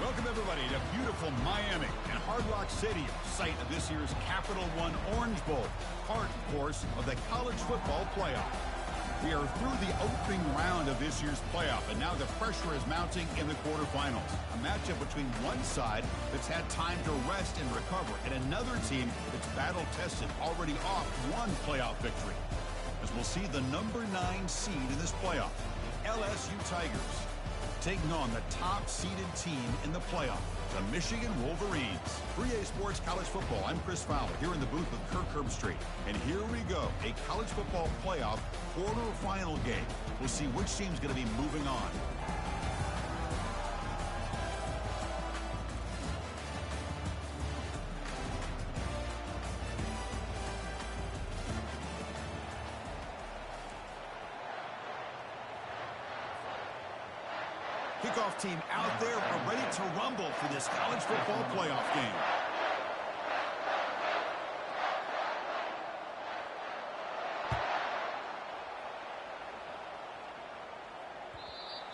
Welcome, everybody, to beautiful Miami and Hard Rock Stadium, site of this year's Capital One Orange Bowl, part, of course, of the college football playoff. We are through the opening round of this year's playoff, and now the pressure is mounting in the quarterfinals. A matchup between one side that's had time to rest and recover, and another team that's battle-tested, already off one playoff victory. As we'll see the number 9 seed in this playoff, LSU Tigers, taking on the top-seeded team in the playoff, the Michigan Wolverines. 3A Sports College Football, I'm Chris Fowler, here in the booth with Kirk Herbstreit. And here we go, a college football playoff quarterfinal game. We'll see which team's going to be moving on. Kickoff team out there are ready to rumble for this college football playoff game.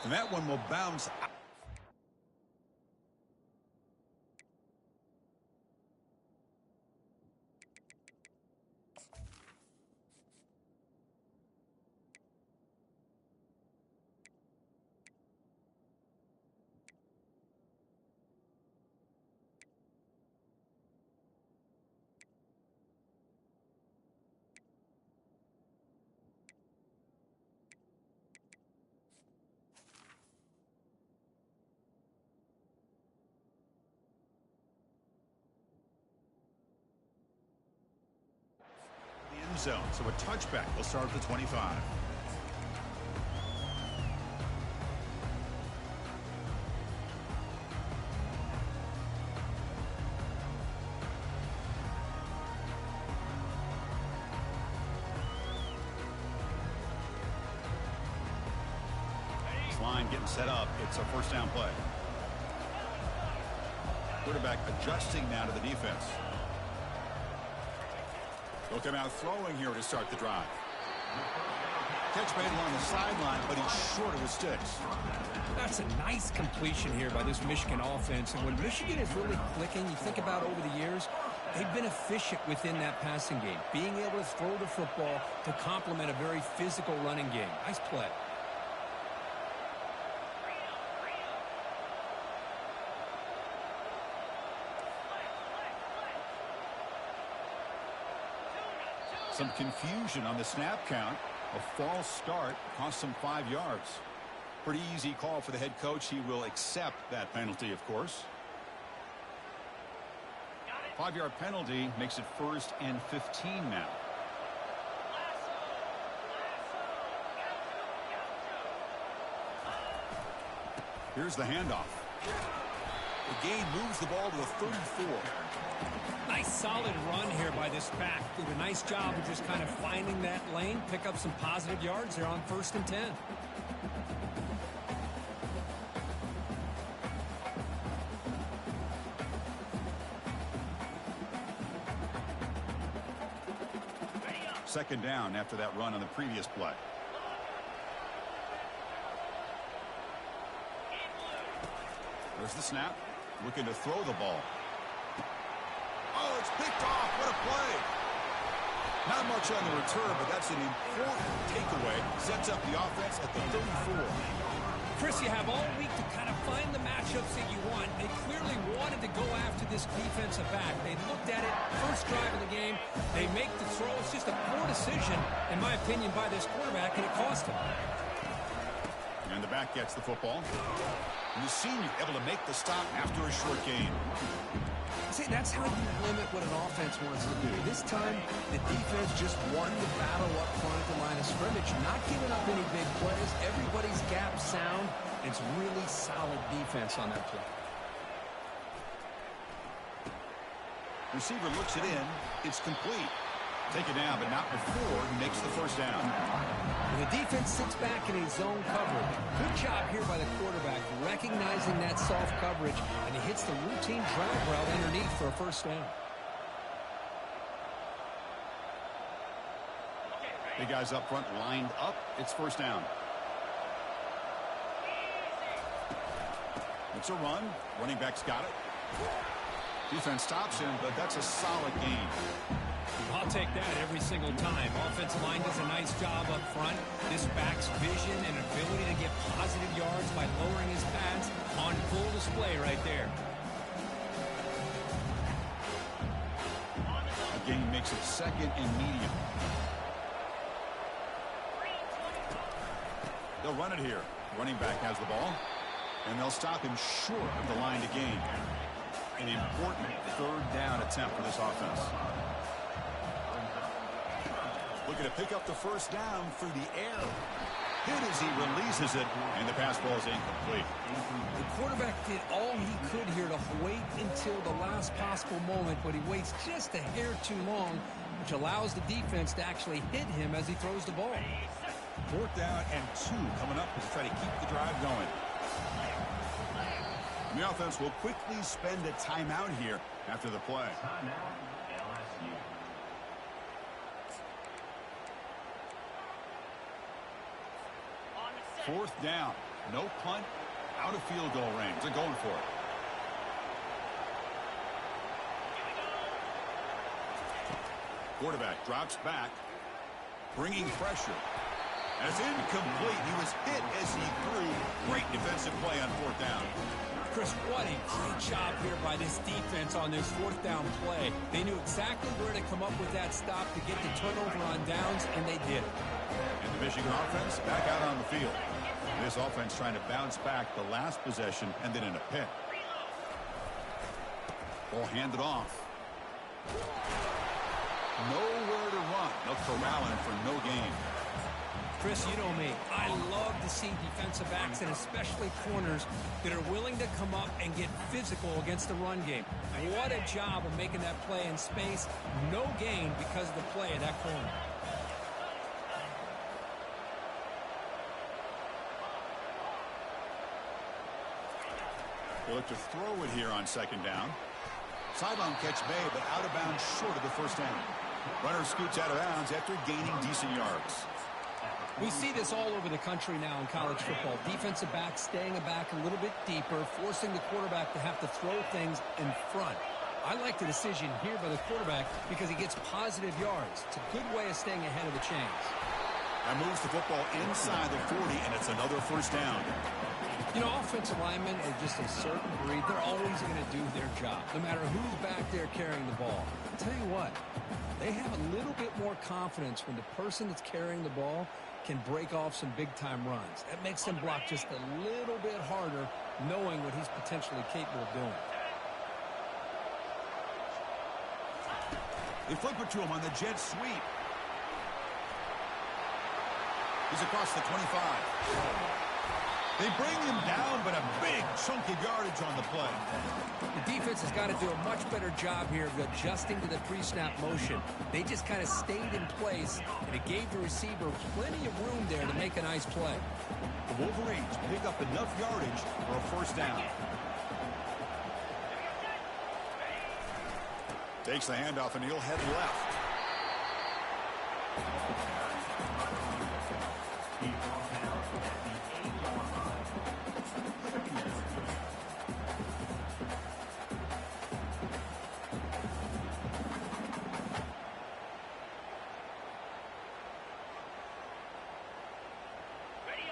And that one will bounce out. Zone, so a touchback will start at the 25. This line getting set up. It's a first down play. Quarterback adjusting now to the defense. They'll come out throwing here to start the drive. Catch made along the sideline, but he's short of his sticks. That's a nice completion here by this Michigan offense. And when Michigan is really clicking, you think about over the years, they've been efficient within that passing game, being able to throw the football to complement a very physical running game. Nice play. Some confusion on the snap count. A false start cost him 5 yards. Pretty easy call for the head coach. He will accept that penalty, of course. 5-yard penalty makes it 1st and 15 now. Here's the handoff. The gain moves the ball to the 34. Nice solid run here by this back. Did a nice job of just kind of finding that lane, pick up some positive yards there on 1st and 10. Second down after that run on the previous play. There's the snap. Looking to throw the ball. Oh, it's picked off. What a play. Not much on the return, but that's an important takeaway. Sets up the offense at the 34. Chris, you have all week to kind of find the matchups that you want. They clearly wanted to go after this defensive back. They looked at it, first drive of the game. They make the throw. It's just a poor decision, in my opinion, by this quarterback, and it cost him. And the back gets the football. And the senior able to make the stop after a short gain. See, that's how you limit what an offense wants to do. This time, the defense just won the battle up front at the line of scrimmage, not giving up any big plays. Everybody's gap sound. It's really solid defense on that play. Receiver looks it in. It's complete. Take it down, but not before he makes the first down. And the defense sits back in a zone coverage. Good job here by the quarterback, recognizing that soft coverage, and he hits the routine drag route underneath for a first down. Big guys up front lined up. It's first down. It's a run. Running back's got it. Defense stops him, but that's a solid gain. I'll take that every single time. Offensive line does a nice job up front. This back's vision and ability to get positive yards by lowering his pads on full display right there. A gain makes it second and medium. They'll run it here. Running back has the ball. And they'll stop him short of the line to gain. An important third down attempt for this offense. Looking to pick up the first down through the air. Hit as he releases it, and the pass ball is incomplete. The quarterback did all he could here to wait until the last possible moment, but he waits just a hair too long, which allows the defense to actually hit him as he throws the ball. 4th down and 2 coming up as they try to keep the drive going. And the offense will quickly spend a timeout here after the play. LSU. 4th down. No punt. Out of field goal range. They're going for it. Quarterback drops back. Bringing pressure. That's incomplete. He was hit as he threw. Great defensive play on 4th down. Chris, what a great job here by this defense on this 4th down play. They knew exactly where to come up with that stop to get the turnover on downs, and they did it. And the Michigan offense back out on the field. This offense trying to bounce back the last possession, and then in a pick. Ball handed off. Nowhere to run. They'll corral him for no gain. Chris, you know me. I love to see defensive backs and especially corners that are willing to come up and get physical against the run game. And what a job of making that play in space. No gain because of the play of that corner. They look to throw it here on 2nd down. Sideline catch made, but out of bounds short of the first down. Runner scoots out of bounds after gaining decent yards. We see this all over the country now in college football. Defensive backs staying back a little bit deeper, forcing the quarterback to have to throw things in front. I like the decision here by the quarterback because he gets positive yards. It's a good way of staying ahead of the chains. That moves the football inside the 40, and it's another first down. You know, offensive linemen are just a certain breed. They're always going to do their job, no matter who's back there carrying the ball. I'll tell you what, they have a little bit more confidence when the person that's carrying the ball can break off some big-time runs. That makes them block just a little bit harder, knowing what he's potentially capable of doing. They flip it to him on the jet sweep. He's across the 25. They bring him down, but a big chunk of yardage on the play. The defense has got to do a much better job here of adjusting to the pre-snap motion. They just kind of stayed in place, and it gave the receiver plenty of room there to make a nice play. The Wolverines pick up enough yardage for a first down. Takes the handoff, and he'll head left.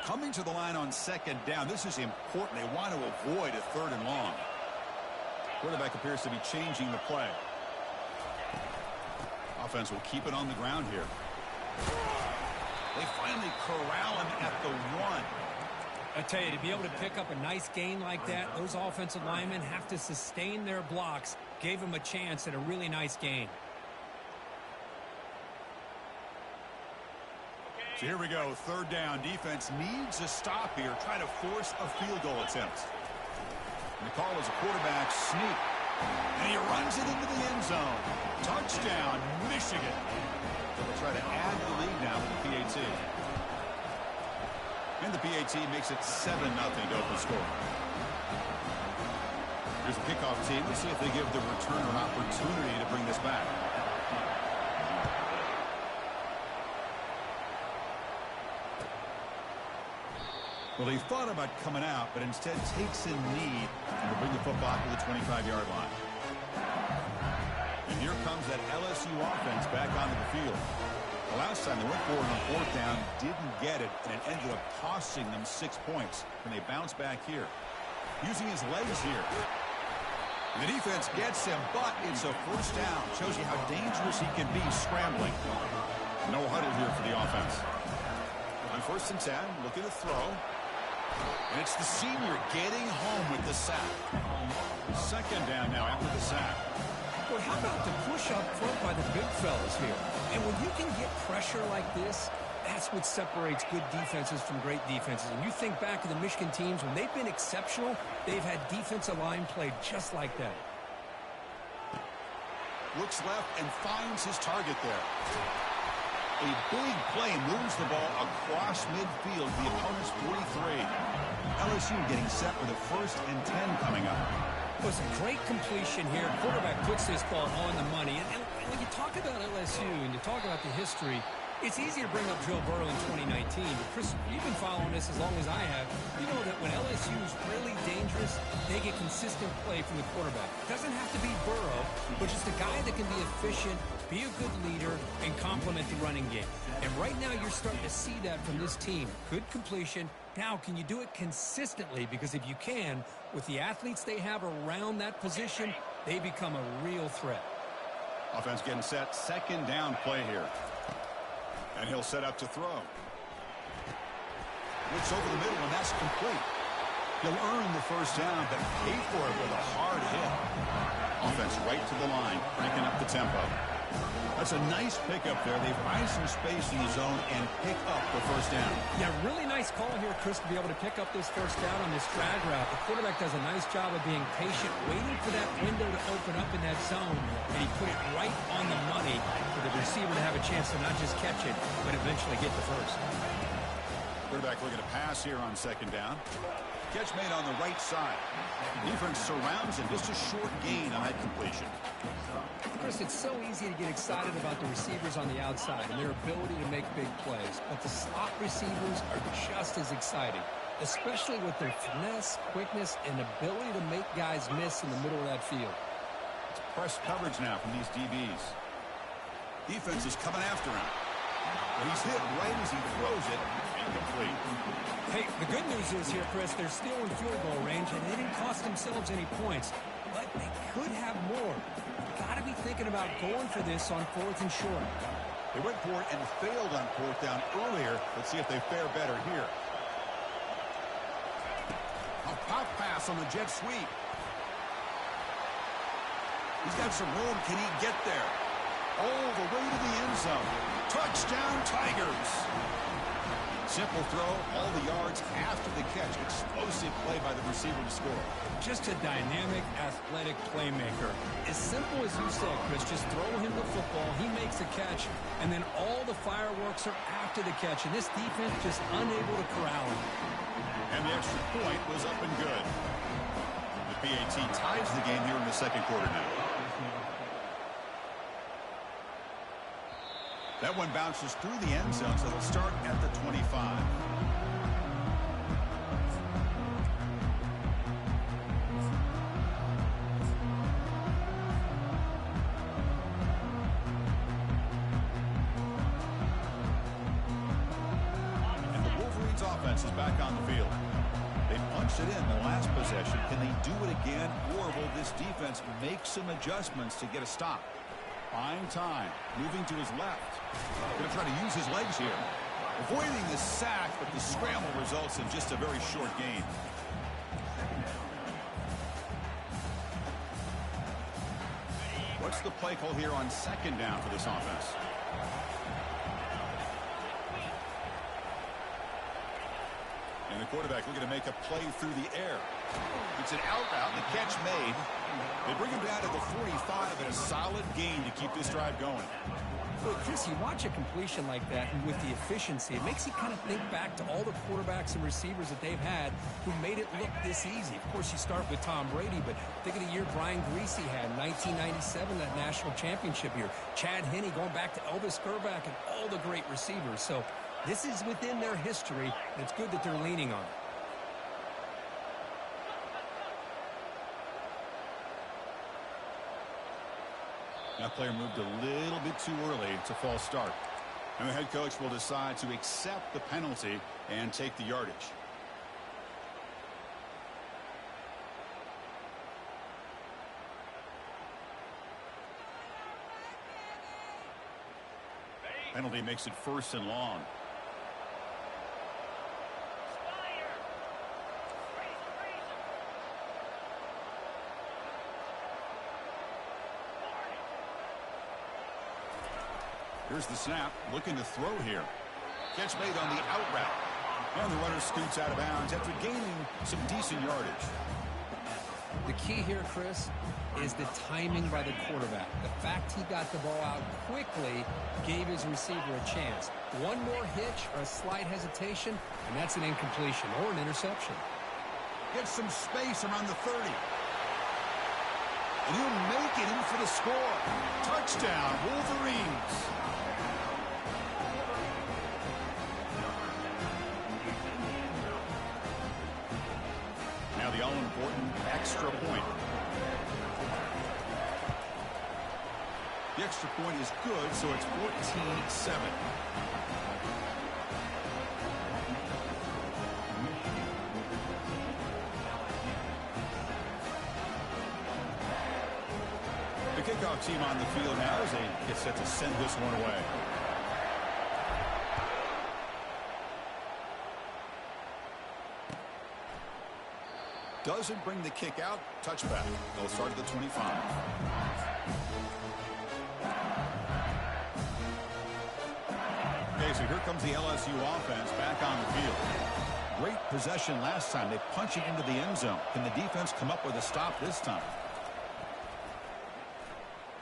Coming to the line on 2nd down. This is important. They want to avoid a 3rd and long. Quarterback appears to be changing the play. Offense will keep it on the ground here. They finally corral him at the 1. I tell you, to be able to pick up a nice gain like that, those offensive linemen have to sustain their blocks. Gave him a chance at a really nice gain. So here we go, 3rd down. Defense needs a stop here, trying to force a field goal attempt. And the call is a quarterback sneak. And he runs it into the end zone. Touchdown, Michigan. They'll try to add the lead now with the PAT. And the PAT makes it 7-0 to open score. Here's the kickoff team. Let's see if they give the returner an opportunity to bring this back. Well, he thought about coming out, but instead takes a knee and will bring the football to the 25-yard line. And here comes that LSU offense back onto the field. The last time they went for it on fourth down, didn't get it, and it ended up costing them 6 points. And they bounce back here. Using his legs here. The defense gets him, but it's a first down. Shows you how dangerous he can be scrambling. No huddle here for the offense. On 1st and 10, looking to throw. And it's the senior getting home with the sack. 2nd down now after the sack. Well, how about the push up front by the big fellas here? And when you can get pressure like this, that's what separates good defenses from great defenses. And you think back to the Michigan teams, when they've been exceptional, they've had defensive line played just like that. Looks left and finds his target there. A big play moves the ball across midfield, the opponent's 43. LSU getting set with a 1st and 10 coming up. It was a great completion here. Quarterback puts this ball on the money. And when you talk about LSU and you talk about the history, it's easy to bring up Joe Burrow in 2019. But Chris, you've been following this as long as I have. You know that when LSU is really dangerous, they get consistent play from the quarterback. It doesn't have to be Burrow, but just a guy that can be efficient, be a good leader, and complement the running game. And right now you're starting to see that from this team. Good completion. Now, can you do it consistently? Because if you can, with the athletes they have around that position, they become a real threat. Offense getting set. 2nd down play here. And he'll set up to throw. Looks over the middle, and that's complete. He'll earn the 1st down, but pay for it with a hard hit. Offense right to the line, cranking up the tempo. That's a nice pickup there. They find some space in the zone and pick up the 1st down. Yeah, really nice call here, Chris, to be able to pick up this 1st down on this drag route. The quarterback does a nice job of being patient, waiting for that window to open up in that zone, and he put it right on the money for the receiver to have a chance to not just catch it, but eventually get the 1st. Quarterback looking to pass here on 2nd down. Catch made on the right side. Defense surrounds him. Just a short gain on that completion. Chris, it's so easy to get excited about the receivers on the outside and their ability to make big plays. But the slot receivers are just as exciting, especially with their finesse, quickness, and ability to make guys miss in the middle of that field. It's press coverage now from these DBs. Defense is coming after him. But he's hit right as he throws it. Incomplete. Hey, the good news is here, Chris, they're still in field goal range, and they didn't cost themselves any points. But they could have more. Got to be thinking about going for this on 4th and short. They went for it and failed on 4th down earlier. Let's see if they fare better here. A pop pass on the jet sweep. He's got some room. Can he get there? All the way to the end zone. Touchdown, Tigers. Simple throw, all the yards after the catch. Explosive play by the receiver to score. Just a dynamic, athletic playmaker. As simple as you said, Chris, just throw him the football, he makes a catch, and then all the fireworks are after the catch, and this defense just unable to corral him. And the extra point was up and good. The PAT ties the game here in the 2nd quarter now. That one bounces through the end zone, so they'll start at the 25. And the Wolverines offense is back on the field. They punched it in the last possession. Can they do it again, or will this defense make some adjustments to get a stop? Buying time, moving to his left. Going to try to use his legs here. Avoiding the sack, but the scramble results in just a very short gain. What's the play call here on 2nd down for this offense? And the quarterback looking to make a play through the air. It's an out route, the catch made. They bring him down to the 45 and a solid gain to keep this drive going. Well, Chris, you watch a completion like that, and with the efficiency, it makes you kind of think back to all the quarterbacks and receivers that they've had who made it look this easy. Of course, you start with Tom Brady, but think of the year Brian Greasy had, 1997, that national championship year. Chad Henne going back to Elvis Grbac and all the great receivers. So this is within their history, and it's good that they're leaning on it. That player moved a little bit too early. It's a false start. And the head coach will decide to accept the penalty and take the yardage. Penalty makes it 1st and long. Here's the snap, looking to throw here. Catch made on the out route. And the runner scoots out of bounds after gaining some decent yardage. The key here, Chris, is the timing by the quarterback. The fact he got the ball out quickly gave his receiver a chance. One more hitch or a slight hesitation, and that's an incompletion or an interception. Gets some space around the 30. And he'll make it in for the score. Touchdown, Wolverines. Now the all-important extra point. The extra point is good, so it's 14-7. The kickoff team on the field now as they get set to send this one away. Doesn't bring the kick out. Touchback. They'll start at the 25. Okay, so here comes the LSU offense back on the field. Great possession last time. They punch it into the end zone. Can the defense come up with a stop this time?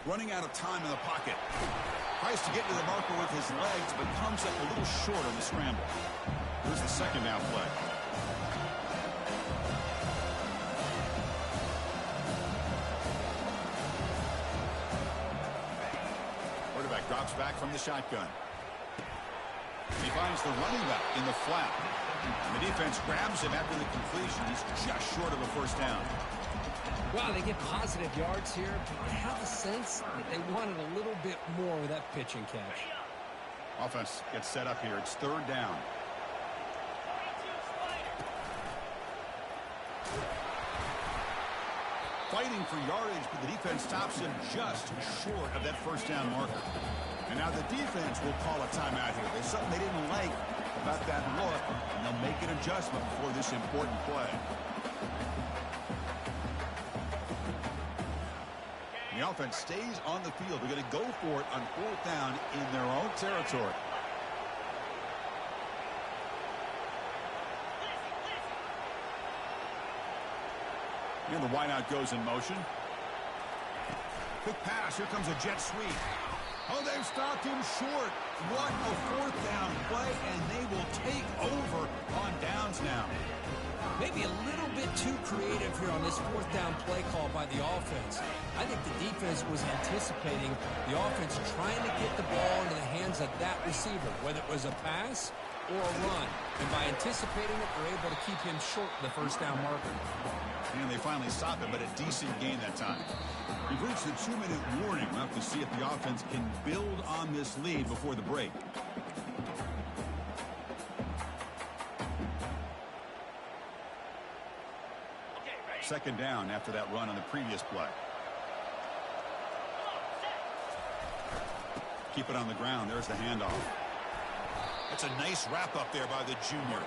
Running out of time in the pocket. Tries to get to the marker with his legs, but comes up a little short on the scramble. Here's the 2nd down play. Quarterback drops back from the shotgun. He finds the running back in the flat. And the defense grabs him after the completion. He's just short of a 1st down. Well, they get positive yards here, but I have a sense that they wanted a little bit more with that pitch and catch. Offense gets set up here. It's 3rd down. Fighting for yardage, but the defense stops him just short of that 1st down marker. And now the defense will call a timeout here. There's something they didn't like about that look, and they'll make an adjustment for this important play. The offense stays on the field. They're going to go for it on 4th down in their own territory. And the wideout goes in motion. Quick pass. Here comes a jet sweep. Oh, they've stopped him short. What a 4th down play, and they will take over on downs now. Maybe a little bit too creative here on this 4th down play call by the offense. I think the defense was anticipating the offense trying to get the ball into the hands of that receiver, whether it was a pass or a run. And by anticipating it, they're able to keep him short of the 1st down marker. And they finally stop it, but a decent gain that time. We've reached the 2-minute warning. We'll have to see if the offense can build on this lead before the break. Second down after that run on the previous play. Keep it on the ground. There's the handoff. That's a nice wrap up there by the junior.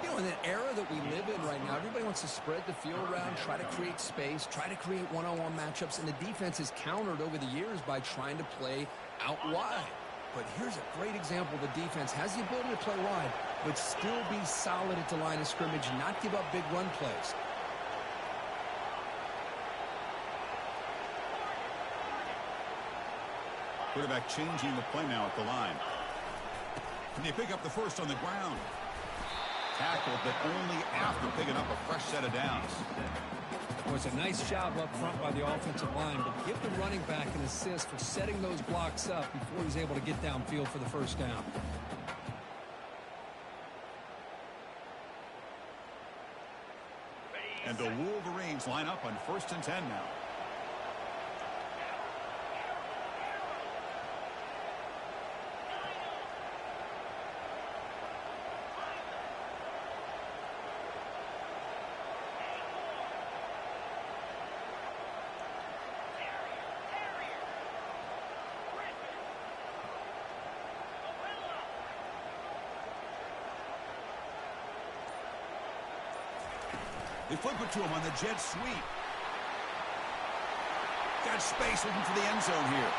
You know, in that era that we live in right now, everybody wants to spread the field around, try to create space, try to create one-on-one matchups, and the defense is countered over the years by trying to play out wide. But here's a great example. The defense has the ability to play wide, but still be solid at the line of scrimmage, not give up big run plays. Quarterback changing the play now at the line. And they pick up the 1st on the ground. Tackled, but only after picking up a fresh set of downs. It was a nice job up front by the offensive line, but give the running back an assist for setting those blocks up before he's able to get downfield for the 1st down. And the Wolverines line up on 1st and 10 now. They flip it to him on the jet sweep. Got space looking for the end zone here.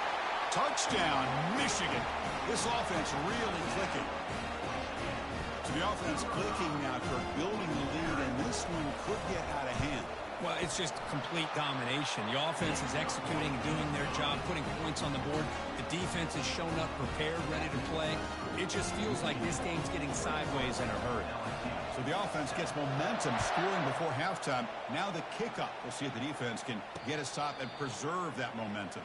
Touchdown, Michigan. This offense really clicking. So the offense clicking now, Kirk, building the lead, and this one could get out of hand. Well, it's just complete domination. The offense is executing and doing their job, putting points on the board. The defense has shown up prepared, ready to play. It just feels like this game's getting sideways in a hurry. So the offense gets momentum, scoring before halftime. Now the kickoff. We'll see if the defense can get a stop and preserve that momentum.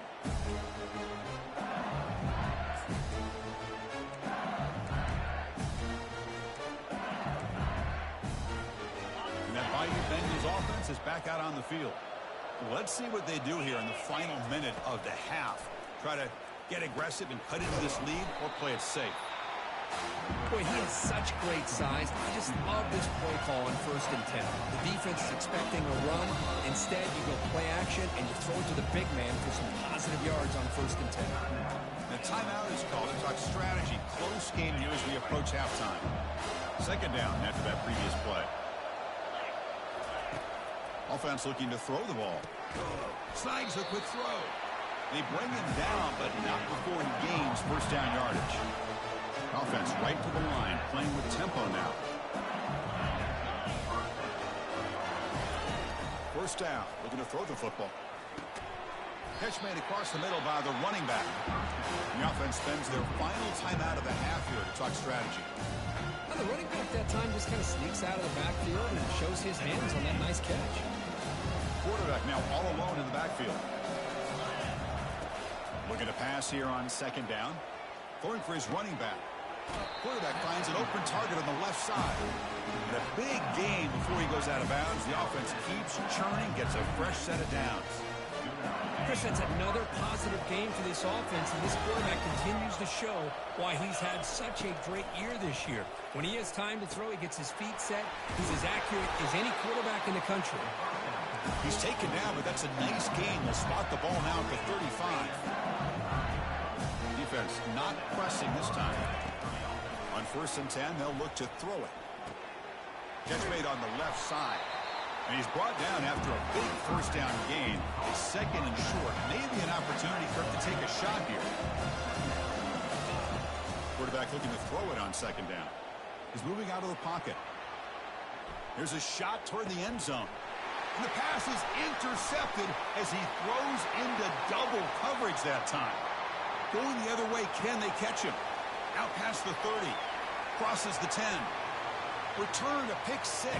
And that Bayou Bengals offense is back out on the field. Let's see what they do here in the final minute of the half. Try to get aggressive and cut into this lead, or play it safe. Boy, he has such great size. I just love this play call on 1st and 10. The defense is expecting a run. Instead, you go play action, and you throw it to the big man for some positive yards on 1st and 10. The timeout is called to talk strategy. Close game here as we approach halftime. 2nd down after that previous play. Offense looking to throw the ball. Snags a quick throw. They bring him down, but not before he gains 1st down yardage. Offense right to the line, playing with tempo now. 1st down, looking to throw the football. Catch made across the middle by the running back. The offense spends their final timeout of the half here to talk strategy. Well, the running back that time just kind of sneaks out of the backfield and shows his hands on that nice catch. Quarterback now all alone in the backfield. Looking to pass here on 2nd down. Throwing for his running back. Quarterback finds an open target on the left side. And a big gain before he goes out of bounds. The offense keeps churning, gets a fresh set of downs. Chris, that's another positive game for this offense, and this quarterback continues to show why he's had such a great year this year. When he has time to throw, he gets his feet set. He's as accurate as any quarterback in the country. He's taken down, but that's a nice gain. They'll spot the ball now at the 35. Defense not pressing this time. On 1st and 10, they'll look to throw it. Catch made on the left side. And he's brought down after a big 1st down gain. It's 2nd and short. Maybe an opportunity for him to take a shot here. Quarterback looking to throw it on 2nd down. He's moving out of the pocket. Here's a shot toward the end zone. And the pass is intercepted as he throws into double coverage that time. Going the other way, can they catch him? Out past the 30. Crosses the 10. Return to pick 6.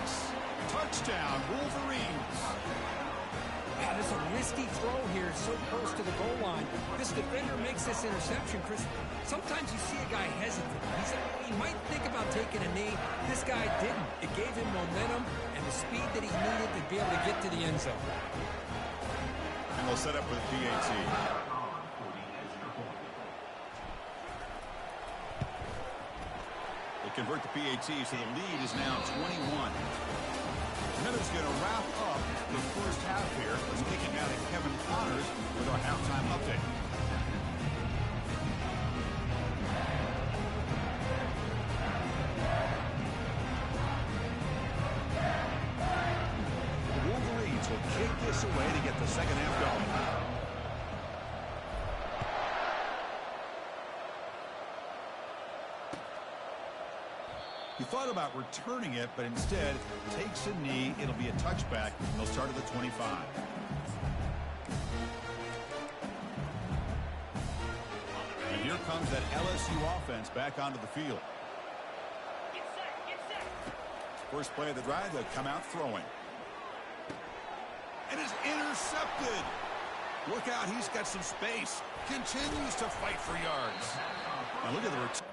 Touchdown, Wolverines. Yeah, there's a risky throw here so close to the goal line. This defender makes this interception, Chris. Sometimes you see a guy hesitant. He might think about taking a knee. This guy didn't. It gave him momentum and the speed that he needed to be able to get to the end zone. And they'll set up with PAT. Convert the PAT, so the lead is now 21. Miller's going to wrap up the 1st half here. Let's kick it now to Kevin Connors with our halftime update. The Wolverines will kick this away to get the 2nd half going. He thought about returning it, but instead takes a knee. It'll be a touchback. They'll start at the 25. And here comes that LSU offense back onto the field. First play of the drive, they'll come out throwing. And is intercepted. Look out, he's got some space. Continues to fight for yards. Now look at the return.